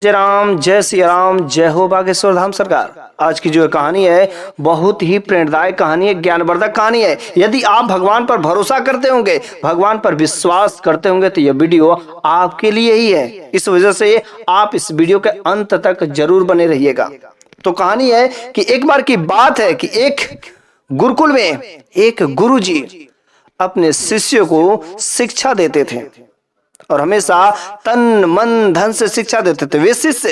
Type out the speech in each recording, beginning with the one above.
जय राम, जय श्री राम, जय हो बागेश्वर धाम सरकार। आज की जो कहानी है बहुत ही प्रेरणादायक कहानी है, ज्ञानवर्धक कहानी है। यदि आप भगवान पर भरोसा करते होंगे, भगवान पर विश्वास करते होंगे तो यह वीडियो आपके लिए ही है। इस वजह से आप इस वीडियो के अंत तक जरूर बने रहिएगा। तो कहानी है कि एक बार की बात है कि एक गुरुकुल में एक गुरुजी अपने शिष्य को शिक्षा देते थे और हमेशा तन मन धन से शिक्षा देते थे। वे शिष्य,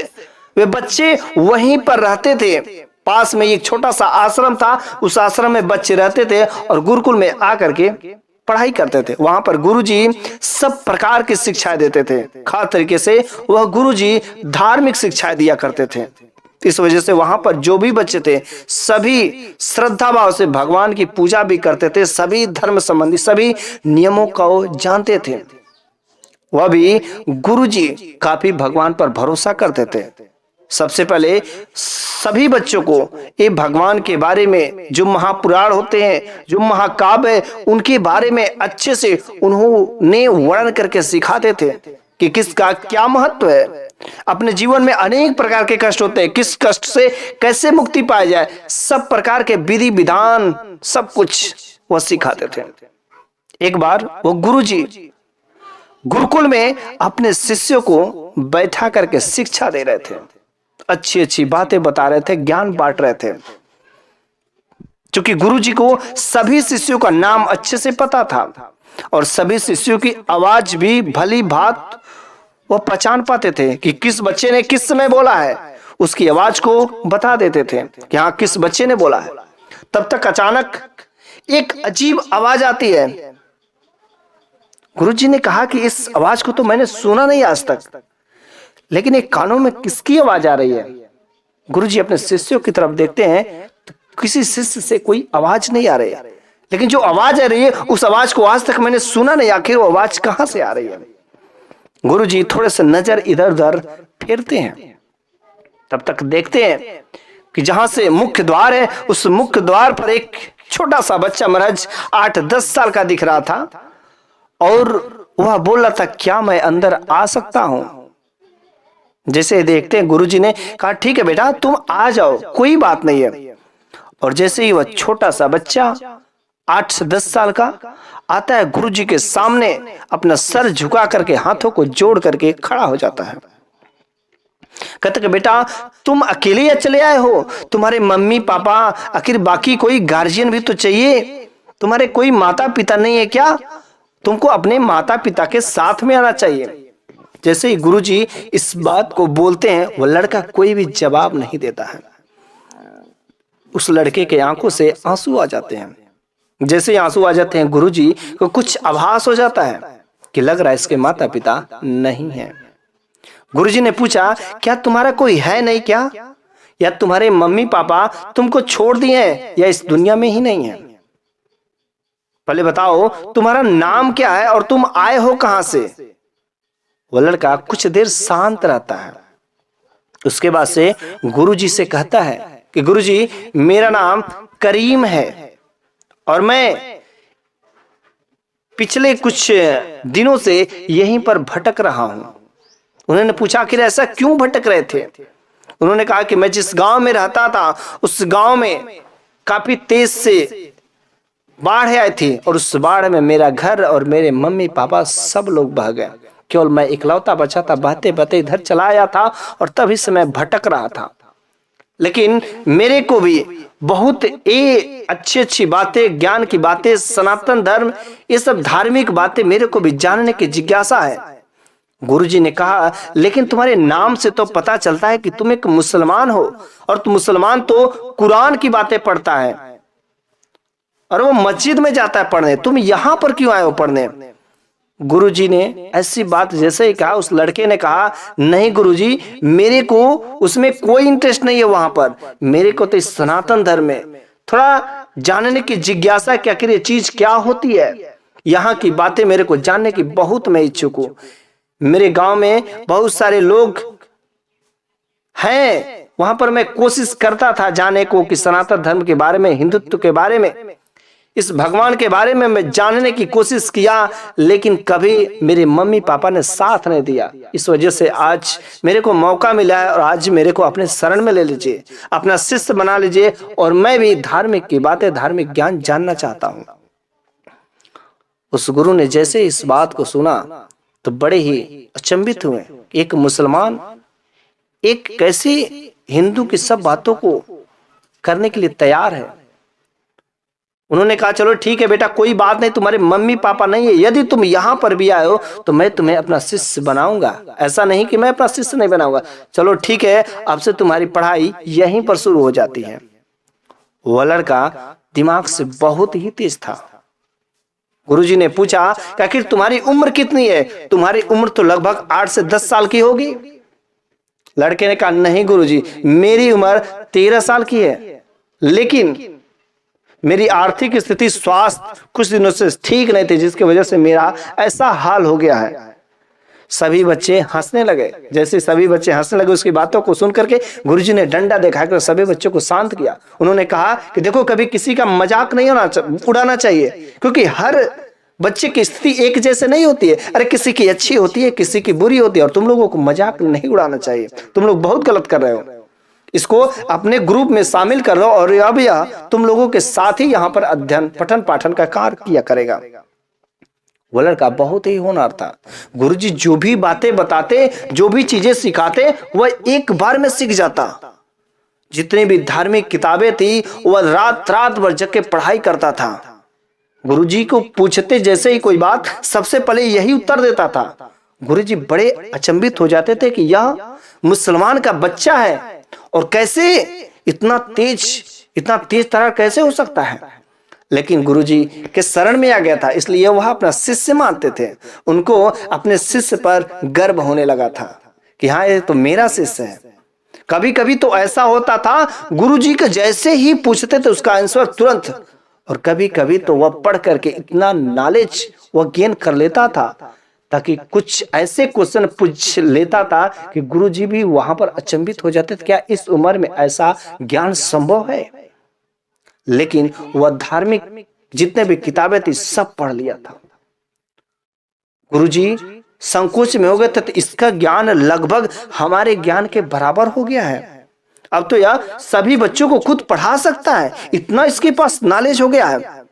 वे बच्चे वहीं पर रहते थे। पास में एक छोटा सा आश्रम था, उस आश्रम में बच्चे रहते थे और गुरुकुल में आकर के पढ़ाई करते थे। वहां पर गुरुजी सब प्रकार की शिक्षाएं देते थे। खास तरीके से वह गुरुजी धार्मिक शिक्षाएं दिया करते थे। इस वजह से वहां पर जो भी बच्चे थे सभी श्रद्धा भाव से भगवान की पूजा भी करते थे, सभी धर्म संबंधी सभी नियमों को जानते थे। वह भी गुरुजी काफी भगवान पर भरोसा करते थे। सबसे पहले सभी बच्चों को ये भगवान के बारे में जो महापुराण होते हैं, जो महाकाव्य है, उनके बारे में अच्छे से उन्होंने वर्णन करके सिखाते थे कि किसका क्या महत्व है। अपने जीवन में अनेक प्रकार के कष्ट होते हैं, किस कष्ट से कैसे मुक्ति पाई जाए, सब प्रकार के विधि विधान सब कुछ वह सिखाते थे। एक बार वो गुरुजी गुरुकुल में अपने शिष्यों को बैठा करके शिक्षा दे रहे थे, अच्छी अच्छी बातें बता रहे थे, ज्ञान बांट रहे थे। क्योंकि गुरुजी को सभी शिष्यों का नाम अच्छे से पता था और सभी शिष्यों की आवाज भी भली भांति वो पहचान पाते थे कि किस बच्चे ने किस समय बोला है। उसकी आवाज को बता देते थे कि हाँ किस बच्चे ने बोला है। तब तक अचानक एक अजीब आवाज आती है। गुरुजी ने कहा कि इस आवाज को तो मैंने सुना नहीं आज तक, लेकिन एक कानों में किसकी आवाज आ रही है। गुरुजी अपने शिष्यों की तरफ देखते हैं तो किसी शिष्य से कोई आवाज नहीं आ रही है, लेकिन जो आवाज आ रही है उस आवाज को आज तक मैंने सुना नहीं। आखिर वो आवाज कहां से आ रही है। गुरुजी थोड़े से नजर इधर उधर फेरते हैं, तब तक देखते हैं कि जहां से मुख्य द्वार है उस मुख्य द्वार पर एक छोटा सा बच्चा महज 8-10 साल का दिख रहा था और वह बोल रहा था क्या मैं अंदर आ सकता हूं। जैसे देखते हैं गुरुजी ने कहा ठीक है बेटा तुम आ जाओ, कोई बात नहीं है। और जैसे ही वह छोटा सा बच्चा 8 से 10 साल का आता है, गुरुजी के सामने अपना सर झुका करके हाथों को जोड़ करके खड़ा हो जाता है। कहते कि बेटा तुम अकेले चले आए हो, तुम्हारे मम्मी पापा आखिर बाकी कोई गार्जियन भी तो चाहिए, तुम्हारे कोई माता पिता नहीं है क्या? तुमको अपने माता पिता के साथ में आना चाहिए। जैसे ही गुरुजी इस बात को बोलते हैं वो लड़का कोई भी जवाब नहीं देता है। उस लड़के के आंखों से आंसू आ जाते हैं। जैसे ही आंसू आ जाते हैं गुरुजी को कुछ आभास हो जाता है कि लग रहा है इसके माता पिता नहीं है। गुरुजी ने पूछा क्या तुम्हारा कोई है नहीं क्या, या तुम्हारे मम्मी पापा तुमको छोड़ दिए हैं या इस दुनिया में ही नहीं है? पहले बताओ तुम्हारा नाम क्या है और तुम आए हो कहां से? वो लड़का कुछ देर शांत रहता है। उसके बाद से गुरुजी से कहता है कि गुरुजी मेरा नाम करीम है और मैं पिछले कुछ दिनों से यहीं पर भटक रहा हूं। उन्होंने पूछा आखिर ऐसा क्यों भटक रहे थे? उन्होंने कहा कि मैं जिस गांव में रहता था उस गांव में काफी तेज से बाढ़ आई थी और उस बाढ़ में मेरा घर और मेरे मम्मी पापा सब लोग बह गए। केवल मैं इकलौता बचा था, बहते बहते इधर चला आया था और तभी से मैं भटक रहा था। लेकिन मेरे को भी बहुत अच्छी अच्छी बातें, ज्ञान की बातें, सनातन धर्म, ये सब धार्मिक बातें मेरे को भी जानने की जिज्ञासा है। गुरुजी ने कहा लेकिन तुम्हारे नाम से तो पता चलता है कि तुम एक मुसलमान हो और तुम मुसलमान तो कुरान की बातें पढ़ता है और वो मस्जिद में जाता है पढ़ने, तुम यहां पर क्यों आए हो पढ़ने? गुरुजी ने ऐसी बात जैसे ही कहा उस लड़के ने कहा नहीं गुरुजी मेरे को उसमें कोई इंटरेस्ट नहीं है, वहां पर मेरे को तो इस सनातन धर्म में थोड़ा जानने की जिज्ञासा कि आखिर ये चीज क्या होती है। यहाँ की बातें मेरे को जानने की बहुत मैं इच्छुक हूं। मेरे गांव में बहुत सारे लोग हैं, वहां पर मैं कोशिश करता था जाने को कि सनातन धर्म के बारे में, हिंदुत्व के बारे में, इस भगवान के बारे में मैं जानने की कोशिश किया, लेकिन कभी मेरे मम्मी पापा ने साथ नहीं दिया। इस वजह से आज मेरे को मौका मिला है और आज मेरे को अपने शरण में ले लीजिए, अपना शिष्य बना लीजिए और मैं भी धार्मिक की बातें, धार्मिक ज्ञान जानना चाहता हूं। उस गुरु ने जैसे इस बात को सुना तो बड़े ही अचंभित हुए। एक मुसलमान एक कैसे हिंदू की सब बातों को करने के लिए तैयार है। उन्होंने कहा चलो ठीक है बेटा, कोई बात नहीं, तुम्हारे मम्मी पापा नहीं है, यदि तुम यहां पर भी आए हो तो मैं तुम्हें अपना शिष्य बनाऊंगा। ऐसा नहीं कि मैं अपना शिष्य नहीं बनाऊंगा। चलो ठीक है, अब से तुम्हारी पढ़ाई यहीं पर शुरू हो जाती है। वह लड़का दिमाग से बहुत ही तेज था। गुरुजी ने पूछा कि आखिर तुम्हारी उम्र कितनी है? तुम्हारी उम्र तो लगभग 8 से 10 साल की होगी। लड़के ने कहा नहीं गुरुजी, मेरी उम्र 13 साल की है, लेकिन मेरी आर्थिक स्थिति, स्वास्थ्य कुछ दिनों से ठीक नहीं थी, जिसकी वजह से मेरा ऐसा हाल हो गया है। सभी बच्चे हंसने लगे। जैसे सभी बच्चे हंसने लगे, उसकी बातों को सुन करके गुरुजी ने डंडा दिखाकर सभी बच्चों को शांत किया। उन्होंने कहा कि देखो, कभी किसी का मजाक नहीं उड़ाना चाहिए, क्योंकि हर बच्चे की स्थिति एक जैसे नहीं होती है। अरे किसी की अच्छी होती है, किसी की बुरी होती है, और तुम लोगों को मजाक नहीं उड़ाना चाहिए। तुम लोग बहुत गलत कर रहे हो। इसको अपने ग्रुप में शामिल कर लो और अब यह तुम लोगों के साथ ही यहाँ पर अध्ययन, पठन पाठन का कार्य किया करेगा। वो लड़का बहुत ही होनहार था। गुरुजी जो भी बातें बताते, जो भी चीजें सिखाते, वह एक बार में सीख जाता। जितनी भी धार्मिक किताबें थी वह रात रात भर जग के पढ़ाई करता था। गुरुजी को पूछते जैसे ही कोई बात, सबसे पहले यही उत्तर देता था। गुरुजी बड़े अचंभित हो जाते थे कि यह मुसलमान का बच्चा है और कैसे इतना तेज तर्रार कैसे हो सकता है। लेकिन गुरुजी के शरण में आ गया था, इसलिए वह अपना शिष्य मानते थे। उनको अपने शिष्य पर गर्व होने लगा था कि हाँ, ये तो मेरा शिष्य है। कभी कभी तो ऐसा होता था, गुरुजी के जैसे ही पूछते थे उसका आंसर तुरंत, और कभी कभी तो वह पढ़ करके इतना नॉलेज वह गेन कर लेता था ताकि कुछ ऐसे क्वेश्चन पूछ लेता था कि गुरुजी भी वहां पर अचंभित हो जाते थे, क्या इस उम्र में ऐसा ज्ञान संभव है। लेकिन वह धार्मिक जितने भी किताबें थी सब पढ़ लिया था। गुरुजी संकोच में हो गए थे, तो इसका ज्ञान लगभग हमारे ज्ञान के बराबर हो गया है। अब तो यह सभी बच्चों को खुद पढ़ा सकता है, इतना इसके पास नॉलेज हो गया है।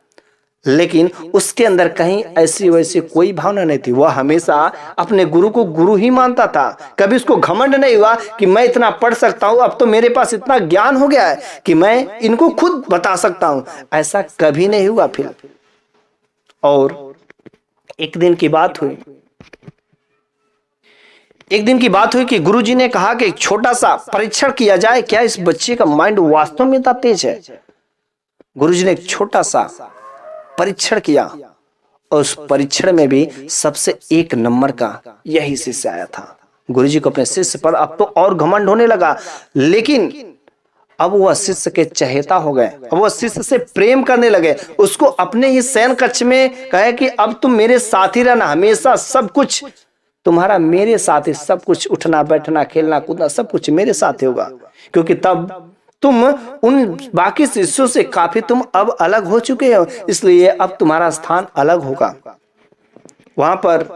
लेकिन उसके अंदर कहीं ऐसी वैसी कोई भावना नहीं थी। वह हमेशा अपने गुरु को गुरु ही मानता था। कभी उसको घमंड नहीं हुआ कि मैं इतना पढ़ सकता हूं, अब तो मेरे पास इतना ज्ञान हो गया है कि मैं इनको खुद बता सकता हूं। ऐसा कभी नहीं हुआ। फिर और एक दिन की बात हुई कि गुरुजी ने कहा कि एक छोटा सा परीक्षण किया जाए, क्या इस बच्चे का माइंड वास्तव में इतना तेज है। गुरुजी ने एक छोटा सा परीक्षण किया और उस परीक्षण में भी सबसे 1 नंबर का यही शिष्य आया था। गुरुजी को अपने शिष्य पर अब तो और घमंड होने लगा, लेकिन अब वह शिष्य के चहेता हो गए। अब वह शिष्य से प्रेम करने लगे। उसको अपने ही शयन कक्ष में कहे कि अब तुम मेरे साथ ही रहना, हमेशा सब कुछ तुम्हारा मेरे साथ ही, सब कुछ उठना बैठना खेलना कूदना सब कुछ मेरे साथ ही होगा, क्योंकि तब तुम उन बाकी शिष्यों से काफी तुम अब अलग हो चुके हो, इसलिए अब तुम्हारा स्थान अलग होगा। वहां पर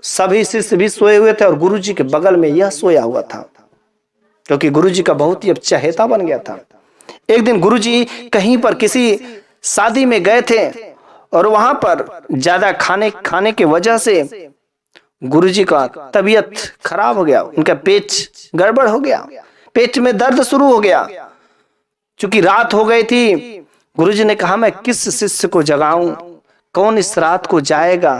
सभी शिष्य भी सोए हुए थे और गुरुजी के बगल में यह सोया हुआ था, क्योंकि गुरुजी का बहुत ही अब चहेता बन गया था। एक दिन गुरुजी कहीं पर किसी शादी में गए थे और वहां पर ज्यादा खाने की वजह से गुरुजी का तबीयत खराब हो गया। उनका पेट गड़बड़ हो गया, पेट में दर्द शुरू हो गया। चूंकि रात हो गई थी, गुरुजी ने कहा मैं किस शिष्य को जगाऊं, कौन इस रात को जाएगा।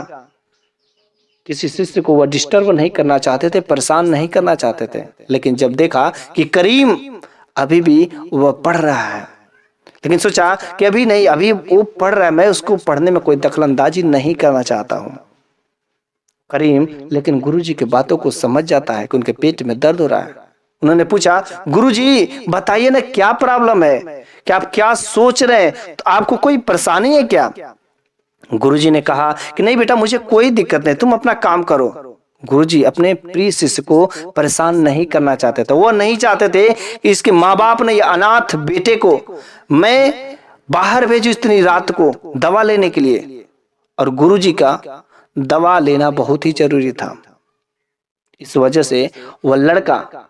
किसी शिष्य को वह डिस्टर्ब नहीं करना चाहते थे, परेशान नहीं करना चाहते थे। लेकिन जब देखा कि करीम अभी भी वह पढ़ रहा है, लेकिन सोचा कि अभी नहीं, अभी वो पढ़ रहा है, मैं उसको पढ़ने में कोई दखलंदाजी नहीं करना चाहता हूं। करीम लेकिन गुरुजी की बातों को समझ जाता है कि उनके पेट में दर्द हो रहा है। उन्होंने पूछा, गुरुजी बताइए ना क्या प्रॉब्लम है, क्या आप क्या सोच रहे हैं, तो आपको कोई परेशानी है क्या। गुरुजी ने कहा कि नहीं बेटा, मुझे कोई दिक्कत नहीं, तुम अपना काम करो। गुरुजी अपने प्रिय शिष्य को परेशान नहीं करना चाहते थे। वो नहीं चाहते थे कि इसके माँ बाप ने अनाथ बेटे को मैं बाहर भेजो इतनी रात को दवा लेने के लिए। और गुरुजी का दवा लेना बहुत ही जरूरी था। इस वजह से वह लड़का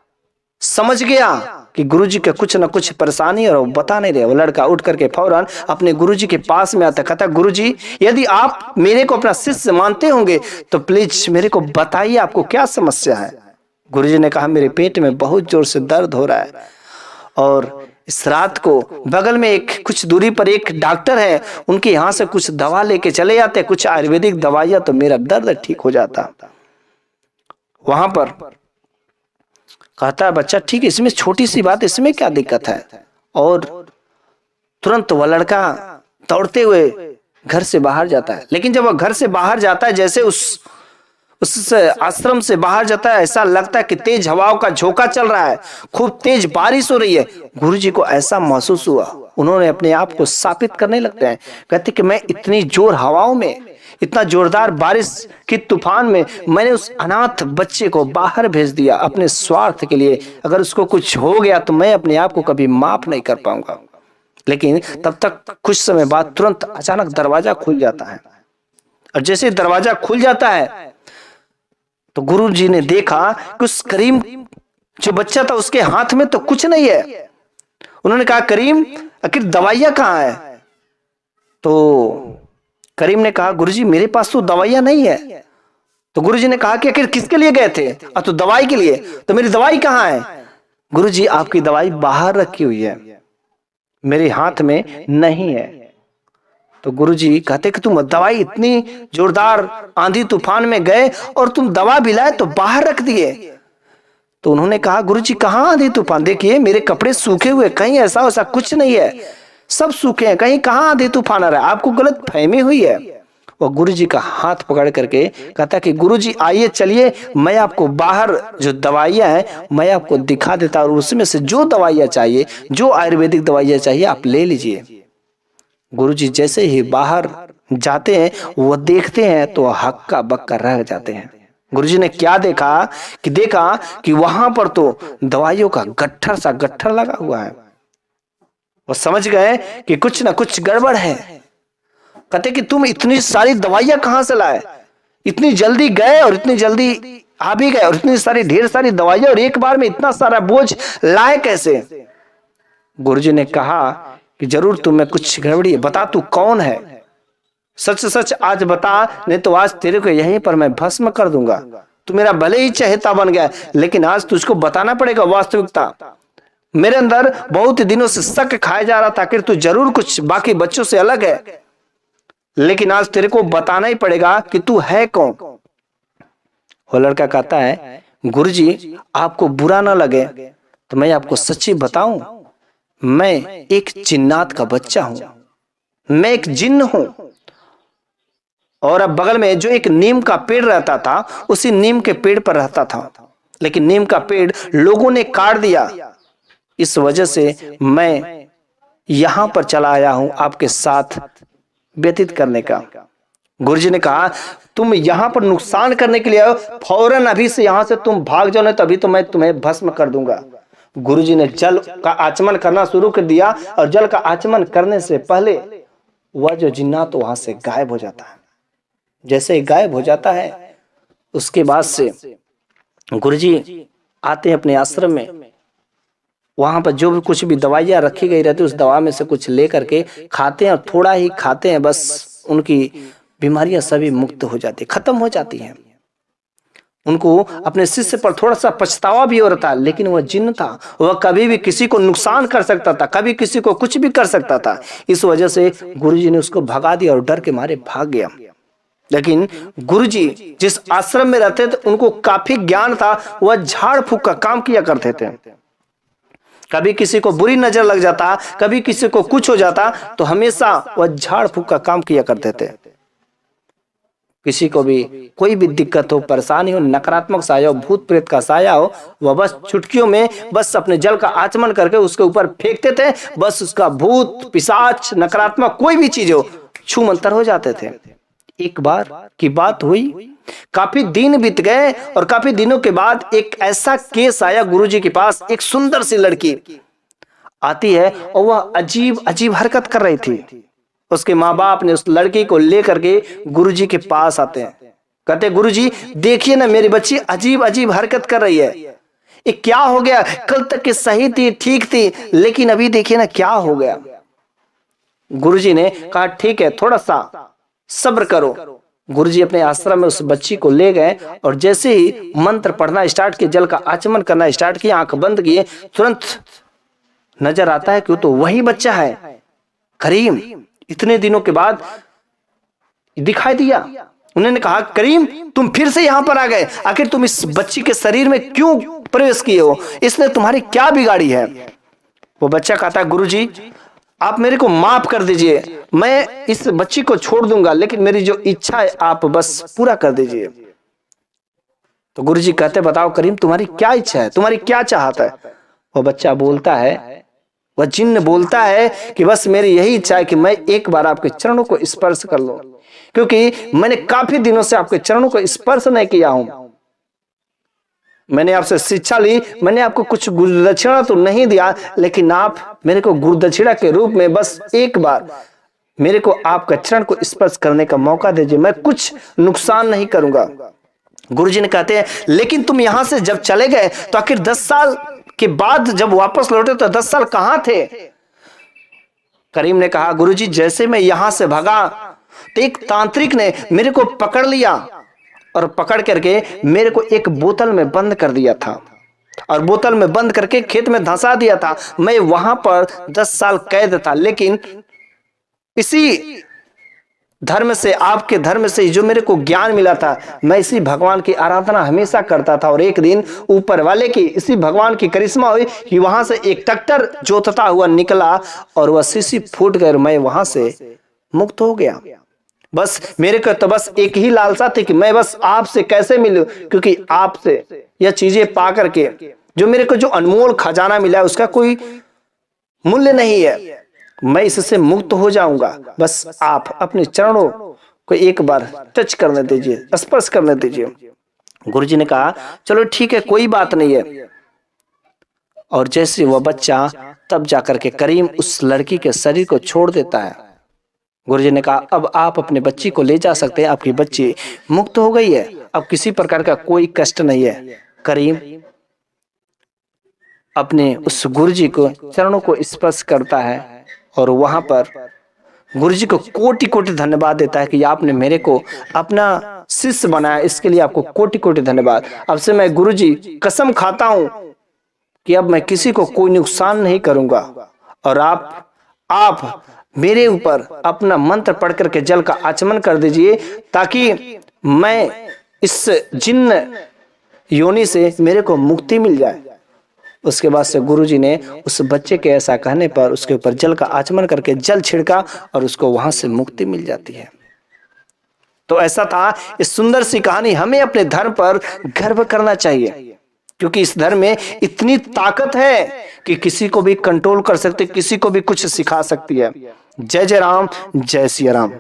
समझ गया कि गुरुजी के कुछ न कुछ परेशानी और वो बता नहीं रहे। वो लड़का उठ करके फौरन अपने गुरुजी के पास में आता, कहता गुरुजी यदि आप मेरे को अपना शिष्य मानते होंगे तो प्लीज मेरे को बताइए आपको क्या समस्या है। गुरुजी ने कहा मेरे पेट में बहुत जोर से दर्द हो रहा है और इस रात को बगल में एक कुछ दूरी पर एक डॉक्टर है, उनके यहाँ से कुछ दवा लेके चले जाते, कुछ आयुर्वेदिक दवाइयां, तो मेरा दर्द ठीक हो जाता। वहां पर कहता है बच्चा ठीक है, इसमें छोटी सी बात, इसमें क्या दिक्कत है। और तुरंत वह लड़का दौड़ते हुए घर से बाहर जाता है। लेकिन जब वह घर से बाहर जाता है, जैसे उस आश्रम से बाहर जाता है, ऐसा लगता है कि तेज हवाओं का झोंका चल रहा है, खूब तेज बारिश हो रही है। गुरुजी को ऐसा महसूस हुआ, उन्होंने अपने आप को साबित करने लगते हैं। कहते कि मैं इतनी जोर हवाओं में, इतना जोरदार बारिश की तूफान में मैंने उस अनाथ बच्चे को बाहर भेज दिया अपने स्वार्थ के लिए। अगर उसको कुछ हो गया तो मैं अपने आप को कभी माफ नहीं कर पाऊंगा। लेकिन तब तक कुछ समय बाद तुरंत अचानक दरवाजा खुल जाता है और जैसे दरवाजा खुल जाता है तो गुरुजी ने देखा कि उस करीम जो बच्चा था उसके हाथ में तो कुछ नहीं है। उन्होंने कहा करीम आखिर दवाइयां कहाँ है। तो करीम ने कहा गुरुजी मेरे पास तो दवाइयां नहीं है। तो गुरुजी ने कहा कि आखिर किसके लिए गए थे। तो दवाई के लिए। तो मेरी दवाई कहाँ है। गुरुजी आपकी दवाई बाहर रखी हुई है, मेरे हाथ में नहीं है। तो गुरुजी कहते कि तुम दवाई इतनी जोरदार आंधी तूफान में गए और तुम दवा भी लाए तो बाहर रख दिए। तो उन्होंने कहा गुरुजी कहाँ आंधी तूफान, देखिए मेरे कपड़े सूखे हुए, कहीं ऐसा वैसा कुछ नहीं है, सब सूखे हैं, कहीं कहाँ आंधी तूफान आ रहा है, आपको गलत फहमी हुई है। और गुरुजी का हाथ पकड़ करके कहता कि गुरुजी आइए चलिए, मैं आपको बाहर जो दवाइयां हैं मैं आपको दिखा देता और उसमें से जो दवाइयां चाहिए, जो आयुर्वेदिक दवाइयां चाहिए आप ले लीजिए। गुरुजी जैसे ही बाहर जाते हैं वो देखते हैं तो हक्का बक्का रह जाते हैं। गुरुजी ने क्या देखा कि वहां पर तो दवाइयों का गट्ठर लगा हुआ है। वो समझ गए कि कुछ ना कुछ गड़बड़ है। कहते कि तुम इतनी सारी दवाइयां कहां से लाए, इतनी जल्दी गए और इतनी जल्दी आ भी गए और इतनी सारी ढेर सारी दवाइयां और एक बार में इतना सारा बोझ लाए कैसे। गुरुजी ने कहा कि जरूर तुम्हें कुछ गड़बड़ी है, बता तू कौन है, सच सच आज बता, नहीं तो आज तेरे को यहीं पर मैं भस्म कर दूंगा। तू मेरा भले ही चहेता बन गया लेकिन आज तुझको बताना पड़ेगा वास्तविकता। मेरे अंदर बहुत दिनों से शक खाया जा रहा था कि तू जरूर कुछ बाकी बच्चों से अलग है, लेकिन आज तेरे को बताना ही पड़ेगा कि तू है कौन। वो लड़का कहता है गुरुजी आपको बुरा ना लगे तो मैं आपको सच्ची बताऊं, मैं एक जिन्नात का बच्चा हूं, मैं एक जिन्न हूं। और अब बगल में जो एक नीम का पेड़ रहता था उसी नीम के पेड़ पर रहता था, लेकिन नीम का पेड़ लोगों ने काट दिया। इस वजह से मैं यहां पर चला आया हूं आपके साथ व्यतीत करने का। गुरुजी ने कहा तुम यहां पर नुकसान करने के लिए आए, फौरन अभी से यहां से तुम भाग जाओ, नहीं तभी तो मैं तुम्हें भस्म कर दूंगा। गुरुजी ने जल का आचमन करना शुरू कर दिया और जल का आचमन करने से पहले वह जो जिन्नात वहां से गायब हो जाता है। जैसे ही गायब हो जाता है उसके बाद से गुरुजी आते हैं अपने आश्रम में। वहां पर जो भी कुछ भी दवाइयां रखी गई रहती है उस दवा में से कुछ ले करके खाते हैं और थोड़ा ही खाते हैं, बस उनकी बीमारियां सभी मुक्त हो जाती, खत्म हो जाती हैं। उनको अपने शिष्य पर थोड़ा सा पछतावा भी हो रहा था, लेकिन वह जिन्न था, वह कभी भी किसी को नुकसान कर सकता था, कभी किसी को कुछ भी कर सकता था। इस वजह से गुरुजी ने उसको भगा दिया और डर के मारे भाग गया। लेकिन गुरुजी जिस आश्रम में रहते थे उनको काफी ज्ञान था, वह झाड़ फूक का काम किया करते थे। कभी किसी को बुरी नजर लग जाता, कभी किसी को कुछ हो जाता तो हमेशा वह झाड़ फूक का काम किया करते थे। किसी को भी कोई भी दिक्कत हो, परेशानी हो, नकारात्मक साया हो, भूत प्रेत का साया हो, वह बस चुटकियों में बस अपने जल का आचमन करके उसके ऊपर फेंकते थे, बस उसका भूत पिशाच नकारात्मक कोई भी चीज हो छू मंतर हो जाते थे। एक बार की बात हुई, काफी दिन बीत गए और काफी दिनों के बाद एक ऐसा केस आया गुरुजी के पास। एक सुंदर सी लड़की आती है और वह अजीब अजीब हरकत कर रही थी। उसके माँ बाप ने उस लड़की को लेकर के गुरुजी के पास आते हैं, कहते गुरुजी देखिए ना मेरी बच्ची अजीब अजीब हरकत कर रही है, ये क्या हो गया? कल तक के सही थी, ठीक थी, लेकिन अभी देखिए ना क्या हो गया। गुरुजी ने कहा ठीक है थोड़ा सा सब्र करो। गुरुजी अपने आश्रम में उस बच्ची को ले गए और जैसे ही मंत्र पढ़ना स्टार्ट किए, जल का आचमन करना स्टार्ट किया, आंख बंद किए, तुरंत नजर आता है कि वो तो वही बच्चा है करीम। इतने दिनों के बाद दिखाई दिया। उन्होंने कहा करीम तुम फिर से यहां पर आ गए, आखिर तुम इस बच्ची के शरीर में क्यों प्रवेश किए हो? इसने तुम्हारी क्या बिगाड़ी है? वो बच्चा कहता है गुरुजी आप मेरे को माफ कर दीजिए, मैं इस बच्ची को छोड़ दूंगा, लेकिन मेरी जो इच्छा है आप बस पूरा कर दीजिए। तो गुरुजी कहते बताओ करीम तुम्हारी क्या इच्छा है, तुम्हारी क्या चाहत है? वो बच्चा बोलता है, वह जिन्न बोलता है कि बस मेरी यही इच्छा है कि मैं एक बार आपके चरणों को स्पर्श कर लूं, क्योंकि मैंने काफी दिनों से आपके चरणों को स्पर्श नहीं किया हूं। मैंने आपसे शिक्षा ली, मैंने आपको कुछ गुरुदक्षिणा तो नहीं दिया, लेकिन आप मेरे को गुरुदक्षिणा के रूप में बस एक बार मेरे को आपका चरण को स्पर्श करने का मौका दीजिए, मैं कुछ नुकसान नहीं करूंगा। गुरुजी ने कहते हैं लेकिन तुम यहां से जब चले गए तो आखिर 10 साल के बाद जब वापस लौटे तो 10 साल कहां थे? करीम ने कहा गुरुजी जैसे मैं यहां से भागा तो एक तांत्रिक ने मेरे को पकड़ लिया और पकड़ करके मेरे को एक बोतल में बंद कर दिया था और बोतल में बंद करके खेत में धंसा दिया था। मैं वहां पर 10 साल कैद था, लेकिन इसी धर्म से, आपके धर्म से जो मेरे को ज्ञान मिला था, मैं इसी भगवान की आराधना हमेशा करता था। और एक दिन ऊपर वाले की इसी भगवान की करिश्मा हुई कि वहां से एक ट्रैक्टर जोतता हुआ निकला और वह शीशी फूट कर मैं वहां से मुक्त हो गया। बस मेरे को तो बस एक ही लालसा थी कि मैं बस आपसे कैसे मिलूं, क्योंकि आपसे यह चीजें पा करके जो मेरे को जो अनमोल खजाना मिला है उसका कोई मूल्य नहीं है, मैं इससे मुक्त हो जाऊंगा। बस आप अपने चरणों को एक बार टच करने दीजिए, स्पर्श करने दीजिए। गुरुजी ने कहा चलो ठीक है कोई बात नहीं है। और जैसे वह बच्चा तब जाकर के करीम उस लड़की के शरीर को छोड़ देता है। गुरुजी ने कहा अब आप अपने बच्ची को ले जा सकते हैं, आपकी बच्ची मुक्त हो गई है, अब किसी प्रकार का कोई कष्ट नहीं है। करीम अपने उस गुरुजी को चरणों को स्पर्श करता है और वहां पर गुरुजी को कोटि कोटि धन्यवाद देता है कि आपने मेरे को अपना शिष्य बनाया, इसके लिए आपको कोटि कोटि धन्यवाद। अब से मैं गुरुजी कसम खाता हूं कि अब मैं किसी को कोई नुकसान नहीं करूंगा और आप मेरे ऊपर अपना मंत्र पढ़ करके जल का आचमन कर दीजिए ताकि मैं इस जिन्न योनि से मेरे को मुक्ति मिल जाए। उसके बाद से गुरुजी ने उस बच्चे के ऐसा कहने पर उसके ऊपर जल का आचमन करके जल छिड़का और उसको वहां से मुक्ति मिल जाती है। तो ऐसा था इस सुंदर सी कहानी। हमें अपने धर्म पर गर्व करना चाहिए, क्योंकि इस धर्म में इतनी ताकत है कि किसी को भी कंट्रोल कर सकते, किसी को भी कुछ सिखा सकती है। जय जय राम, जय सिया राम।